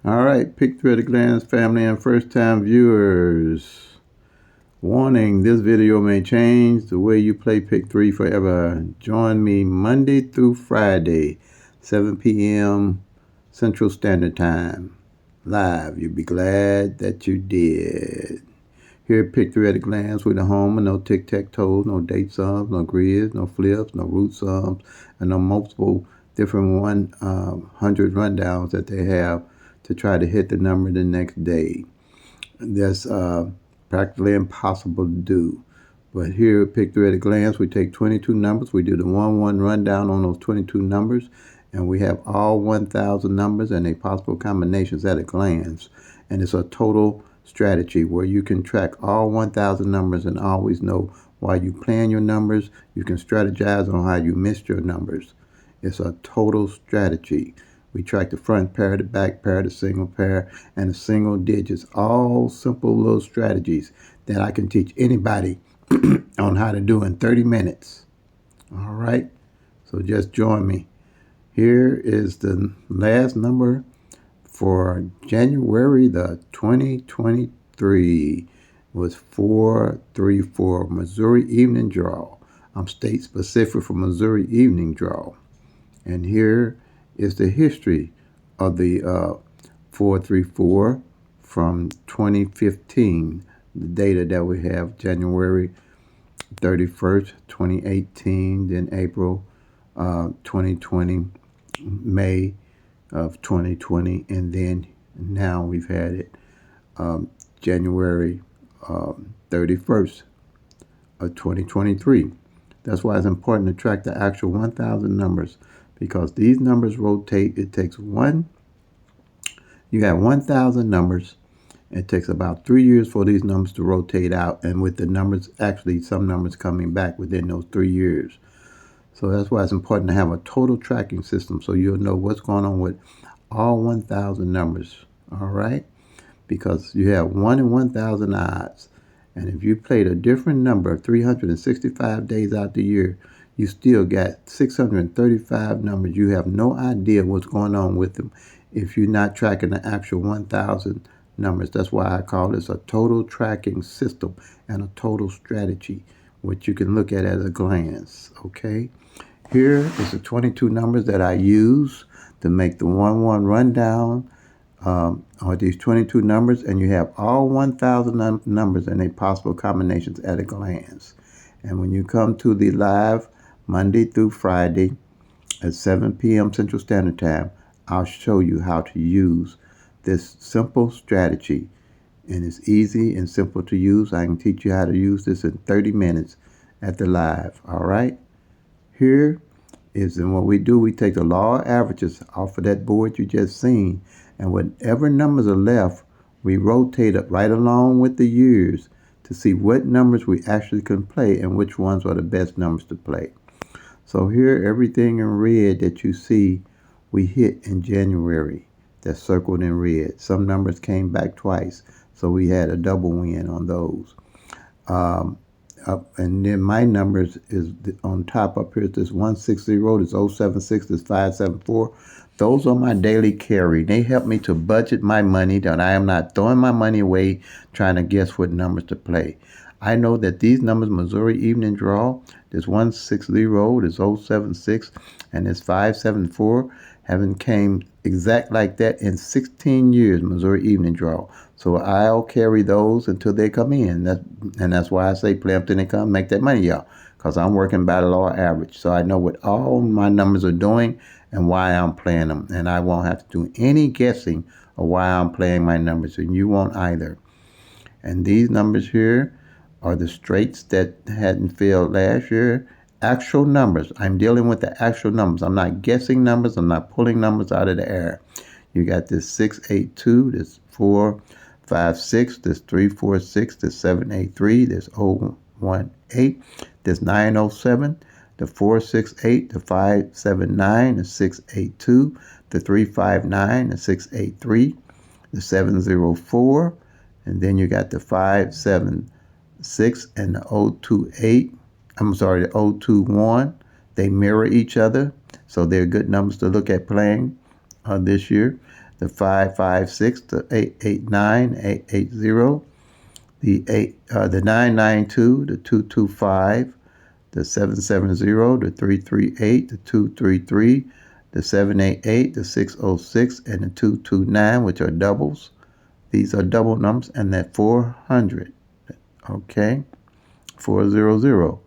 All right, Pick Three at a Glance family and first-time viewers. Warning, this video may change the way you play Pick 3 forever. Join me Monday through Friday, 7 p.m. Central Standard Time. Live. You'll be glad that you did. Here at Pick 3 at a Glance, we're the home of no tic-tac-toe, no date sums, no grids, no flips, no root sums, and no multiple different 100 rundowns that they have to try to hit the number the next day. That's practically impossible to do. But here at Pick 3 at a Glance, we take 22 numbers. We do the 1-1 rundown on those 22 numbers, and we have all 1,000 numbers and their possible combinations at a glance. And it's a total strategy where you can track all 1,000 numbers and always know while you plan your numbers, you can strategize on how you missed your numbers. It's a total strategy. We track the front pair, the back pair, the single pair, and the single digits. All simple little strategies that I can teach anybody on how to do in 30 minutes. All right? So just join me. Here is the last number for January the 2023. It was 434, Missouri Evening Draw. I'm state specific for Missouri Evening Draw. And here is the history of the 434 from 2015. The data that we have, January 31st, 2018, then April 2020, May of 2020, and then now we've had it January 31st of 2023. That's why it's important to track the actual 1,000 numbers, because these numbers rotate. It takes you got 1,000 numbers. It takes about 3 years for these numbers to rotate out, and with the numbers, actually some numbers coming back within those 3 years. So that's why it's important to have a total tracking system so you'll know what's going on with all 1,000 numbers, all right? Because you have 1 in 1,000 odds. And if you played a different number 365 days out the year, you still got 635 numbers. You have no idea what's going on with them if you're not tracking the actual 1,000 numbers. That's why I call this a total tracking system and a total strategy, which you can look at a glance, okay? Here is the 22 numbers that I use to make the 1-1 rundown. Are these 22 numbers, and you have all 1,000 numbers and their possible combinations at a glance. And when you come to the live Monday through Friday at 7 p.m. Central Standard Time, I'll show you how to use this simple strategy. And it's easy and simple to use. I can teach you how to use this in 30 minutes at the live, all right? Here is in what we do. We take the law of averages off of that board you just seen, and whatever numbers are left, we rotate it right along with the years to see what numbers we actually can play and which ones are the best numbers to play. So here, everything in red that you see, we hit in January. That's circled in red. Some numbers came back twice, so we had a double win on those. And then my numbers is on top up here. This 160, this 076, this 574. Those are my daily carry. They help me to budget my money, that I am not throwing my money away trying to guess what numbers to play. I know that these numbers, Missouri Evening Draw, this 160, this 076, and this 574, haven't came exact like that in 16 years, Missouri Evening Draw. So I'll carry those until they come in. That's why I say play them till they come, make that money, y'all. Because I'm working by the law of average. So I know what all my numbers are doing and why I'm playing them. And I won't have to do any guessing of why I'm playing my numbers. And you won't either. And these numbers here are the straights that hadn't failed last year. Actual numbers. I'm dealing with the actual numbers. I'm not guessing numbers. I'm not pulling numbers out of the air. You got this 682, this 456, this 346, this 783, this 018, this 907, the 468, the 579, the 682, the 359, the 683, the 704, and then you got the 576 and the 028. I'm sorry, the 021. They mirror each other, so they're good numbers to look at playing. this year. The 556, the 889, 880, the 992, the 225, the 770, the 338, the 233, the 788, the 606, and the 229, which are doubles. These are double numbers, and that 400. Okay, 400.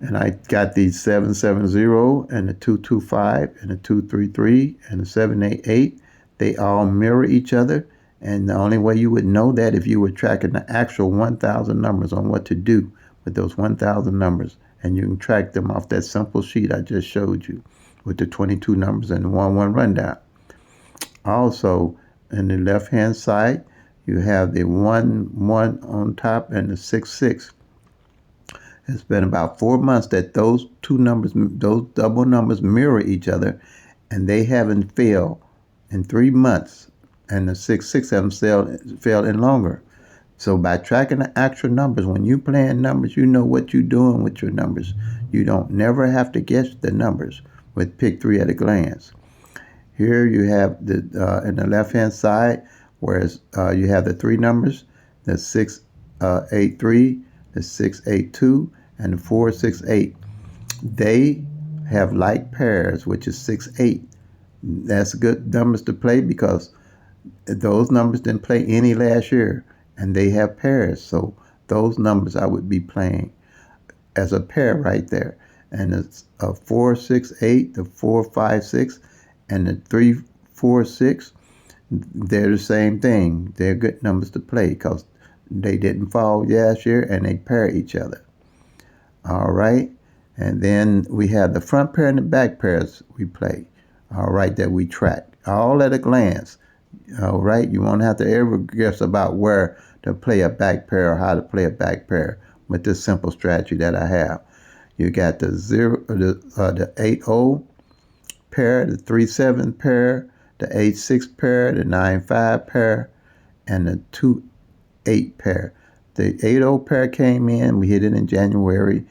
And I got the 770 and the 225 and the 233 and the 788. They all mirror each other. And the only way you would know that if you were tracking the actual 1,000 numbers on what to do with those 1,000 numbers. And you can track them off that simple sheet I just showed you with the 22 numbers and the 1-1 rundown. Also, in the left-hand side, you have the 1-1 on top and the 6-6. It's been about 4 months that those two numbers, those double numbers mirror each other, and they haven't failed in 3 months. And the 6-6 haven't failed in longer. So by tracking the actual numbers, when you playing numbers, you know what you're doing with your numbers. You don't never have to guess the numbers with Pick 3 at a glance. Here you have the in the left-hand side, whereas you have the three numbers, the 683, the 682, and the 468. They have like pairs, which is 6-8. That's good numbers to play because those numbers didn't play any last year, and they have pairs. So those numbers I would be playing as a pair right there. And it's a 468, the 456, and the 346. They're the same thing. They're good numbers to play because they didn't fall last year, and they pair each other. All right. And then we have the front pair and the back pairs we play. All right, that we track. All at a glance. All right. You won't have to ever guess about where to play a back pair or how to play a back pair with this simple strategy that I have. You got the 80 pair, the 37 pair, the 86 pair, the 95 pair, and the 28 pair. The 80 pair came in, we hit it in January.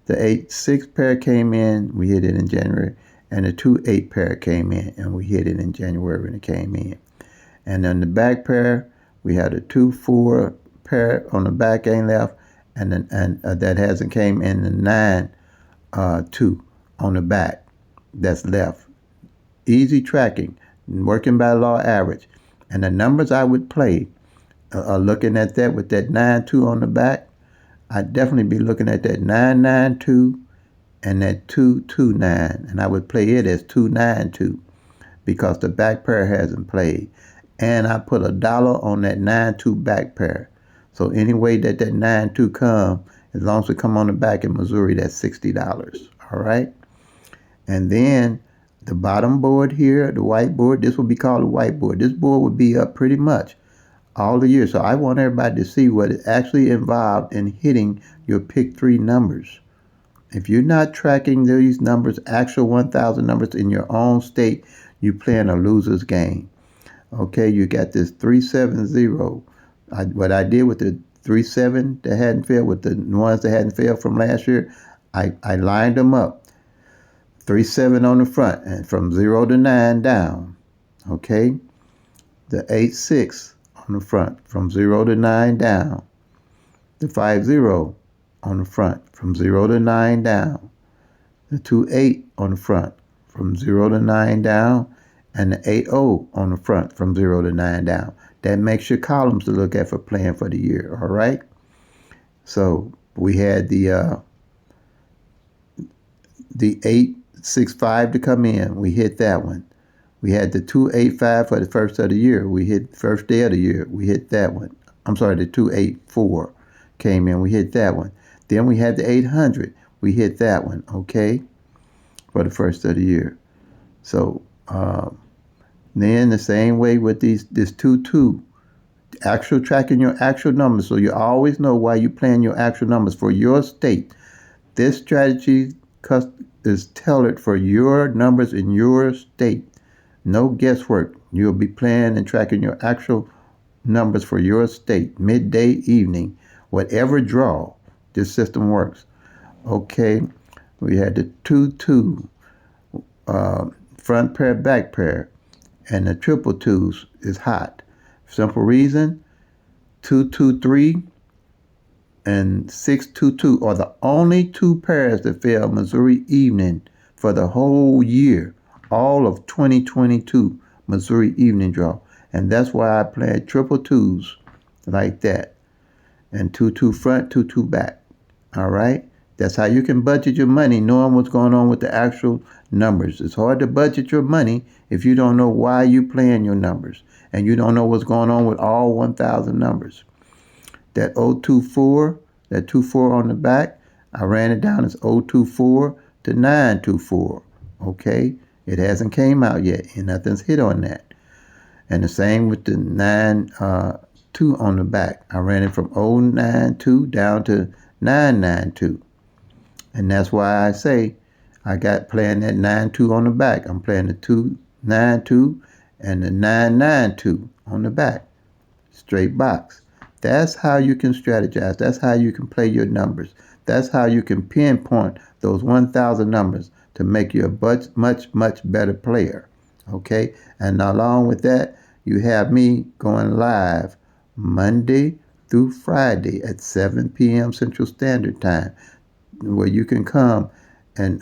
The 86 pair came in, we hit it in January. And the 28 pair came in, and we hit it in January when it came in. And then the back pair, we had a 2-4 pair on the back ain't left, and that hasn't came in, the 9-2 on the back that's left. Easy tracking, working by law average. And the numbers I would play, looking at that with that 9-2 on the back, I'd definitely be looking at that 9-9-2 and that 2-2-9. And I would play it as 2-9-2 because the back pair hasn't played. And I put $1 on that 9-2 back pair. So any way that 9-2 come, as long as it come on the back in Missouri, that's $60. All right? And then the bottom board here, the white board, this would be called a white board. This board would be up pretty much all the year. So I want everybody to see what is actually involved in hitting your Pick 3 numbers. If you're not tracking these numbers, actual 1,000 numbers in your own state, you're playing a loser's game. Okay, you got this 370. What I did with the 37 that hadn't failed, with the ones that hadn't failed from last year, I lined them up. 37 on the front and from 0 to 9 down. Okay, the 86 on the front from 0 to 9 down. The 50 on the front from 0 to 9 down. The 28 on the front from 0 to 9 down. And the 80 on the front from 0 to 9 down. That makes your columns to look at for playing for the year, all right? So we had the 865 to come in. We hit that one. We had the 285 for the first of the year. We hit first day of the year. We hit that one. I'm sorry, the 284 came in. We hit that one. Then we had the 800. We hit that one, okay, for the first of the year. So then the same way with this 2-2, actual tracking your actual numbers, so you always know why you're playing your actual numbers for your state. This strategy is tailored for your numbers in your state. No guesswork. You'll be playing and tracking your actual numbers for your state, midday, evening, whatever draw. This system works. Okay, we had the 2-2. front pair, back pair, and the triple twos is hot. Simple reason, 223 and 622 are the only two pairs that fell Missouri evening for the whole year, all of 2022 Missouri evening draw. And that's why I played triple twos like that. And 2-2 front, 2-2 back. All right? That's how you can budget your money, knowing what's going on with the actual numbers. It's hard to budget your money if you don't know why you're playing your numbers and you don't know what's going on with all 1,000 numbers. That 024, that 24 on the back, I ran it down as 024 to 924. Okay? It hasn't came out yet, and nothing's hit on that. And the same with the 92 on the back. I ran it from 092 down to 992. And that's why I say I got playing that 92 on the back. I'm playing the 292 and the 992 on the back. Straight box. That's how you can strategize. That's how you can play your numbers. That's how you can pinpoint those 1,000 numbers to make you a much better player. Okay? And along with that, you have me going live Monday through Friday at 7 p.m. Central Standard Time, where you can come and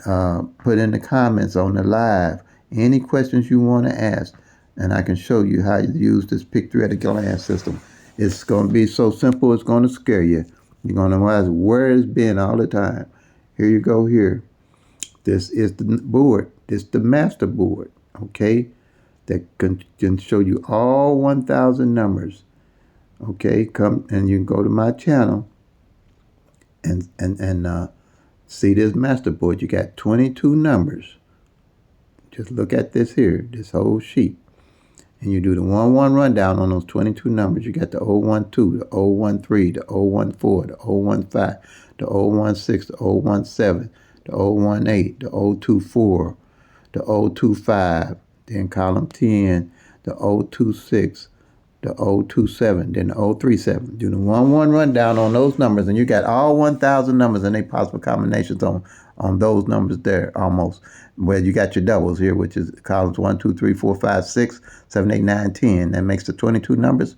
put in the comments on the live any questions you want to ask, and I can show you how to use this pick three at a glance system. It's going to be so simple, it's going to scare you. You're going to realize where it's been all the time. Here you go here. This is the board. This is the master board, okay, that can show you all 1,000 numbers. Okay, come and you can go to my channel and see this master board. You got 22 numbers. Just look at this here, this whole sheet. And you do the 1-1 rundown on those 22 numbers. You got the 012, the 013, the 014, the 015, the 016, the 017, the 018, the 024, the 025, then column 10, the 026, the 027, then the 037. Do the 1-1 rundown on those numbers, and you got all 1,000 numbers and their possible combinations on those numbers there almost. Where you got your doubles here, which is columns 1, 2, 3, 4, 5, 6, 7, 8, 9, 10. That makes the 22 numbers.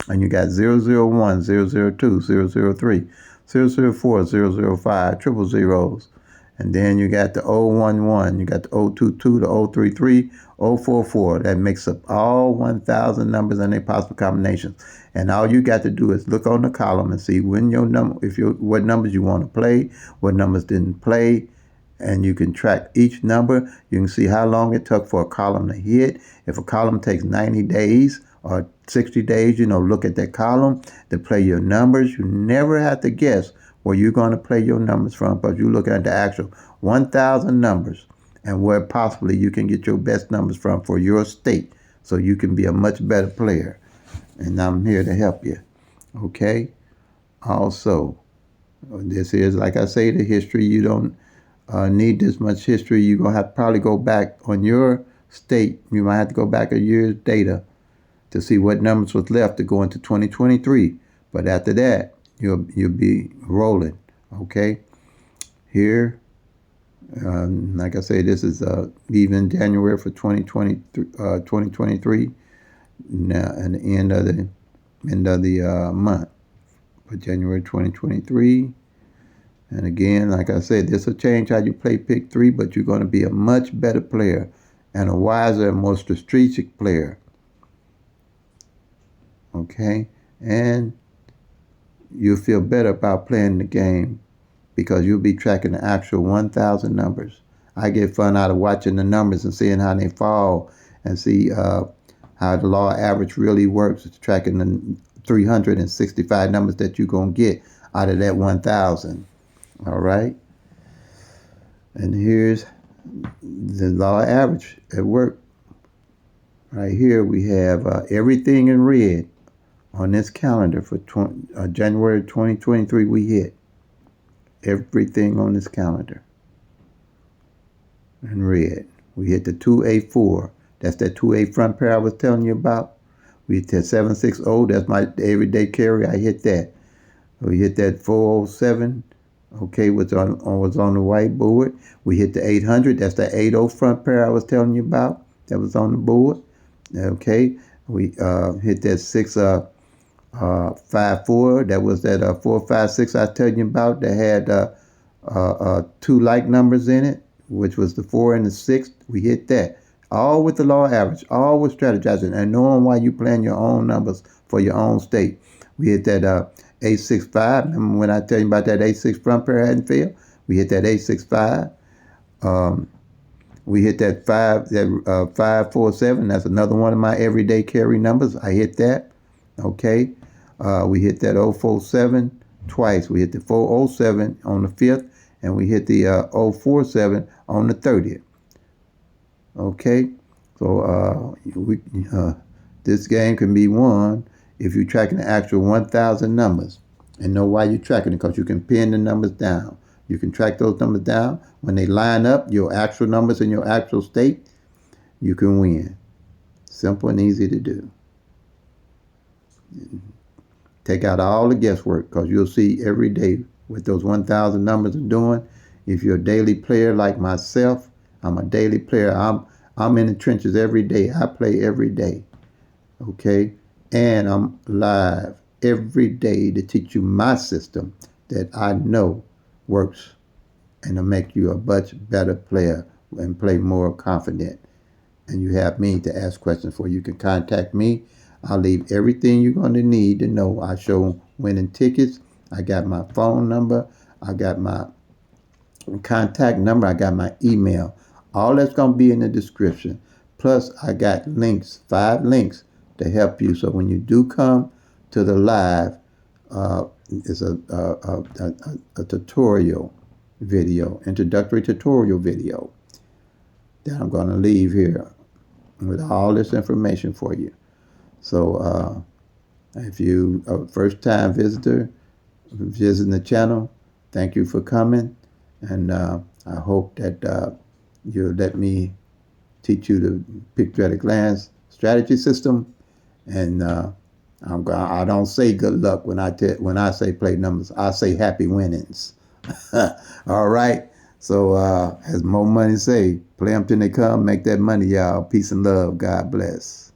And you got 001, 002, 003, 004, 005, triple zeros. And then you got the 011, you got the 022, the 033, 044. That makes up all 1,000 numbers and their possible combinations. And all you got to do is look on the column and see when your number, what numbers you want to play, what numbers didn't play. And you can track each number. You can see how long it took for a column to hit. If a column takes 90 days or 60 days, look at that column to play your numbers. You never have to guess where you're going to play your numbers from, but you look at the actual 1,000 numbers and where possibly you can get your best numbers from for your state so you can be a much better player. And I'm here to help you. Okay? Also, this is, like I say, the history. You don't need this much history. You're going to have to probably go back on your state. You might have to go back a year's data to see what numbers was left to go into 2023. But after that, you'll be rolling. Okay? Here, like I say, this is even January for 2023. Now, and the end of the month for January 2023. And again, like I said, this will change how you play pick three, but you're going to be a much better player and a wiser and more strategic player. Okay? And you'll feel better about playing the game because you'll be tracking the actual 1,000 numbers. I get fun out of watching the numbers and seeing how they fall and see how the law average really works. It's tracking the 365 numbers that you're going to get out of that 1,000. All right? And here's the law average at work. Right here we have everything in red on this calendar for January 2023. We hit everything on this calendar in red. We hit the 284. That's that 2-8 front pair I was telling you about. We hit that 760. That's my everyday carry. I hit that. We hit that 407. Okay, was on the whiteboard. We hit the 800. That's the 80 front pair I was telling you about. That was on the board. Okay, we hit that 654. That was that 456 I was telling you about. That had two like numbers in it, which was the 4 and the 6. We hit that. All with the law average. All with strategizing and knowing why you plan your own numbers for your own state. We hit that 865. Remember when I tell you about that 86 front pair hadn't failed? We hit that 865. We hit that 547. That's another one of my everyday carry numbers. I hit that. Okay. We hit that 047 twice. We hit the 407 on the 5th, and we hit the 047 on the 30th. Okay. So this game can be won if you're tracking the actual 1,000 numbers and know why you're tracking it, because you can pin the numbers down. You can track those numbers down. When they line up, your actual numbers in your actual state, you can win. Simple and easy to do. Take out all the guesswork, because you'll see every day what those 1,000 numbers are doing. If you're a daily player like myself, I'm a daily player. I'm in the trenches every day. I play every day. Okay? And I'm live every day to teach you my system that I know works and to make you a much better player and play more confident. And you have me to ask questions for. You can contact me. I'll leave everything you're going to need to know. I show winning tickets. I got my phone number. I got my contact number. I got my email. All that's going to be in the description. Plus, I got links, 5 links to help you. So when you do come to the live, it's a tutorial video, introductory tutorial video that I'm going to leave here with all this information for you. So if you are a first-time visitor visiting the channel, thank you for coming, and I hope that you'll let me teach you the picture at a glance strategy system. And I don't say good luck when I say play numbers. I say happy winnings. All right. So as Mo Money say, play them till they come, make that money, y'all. Peace and love. God bless.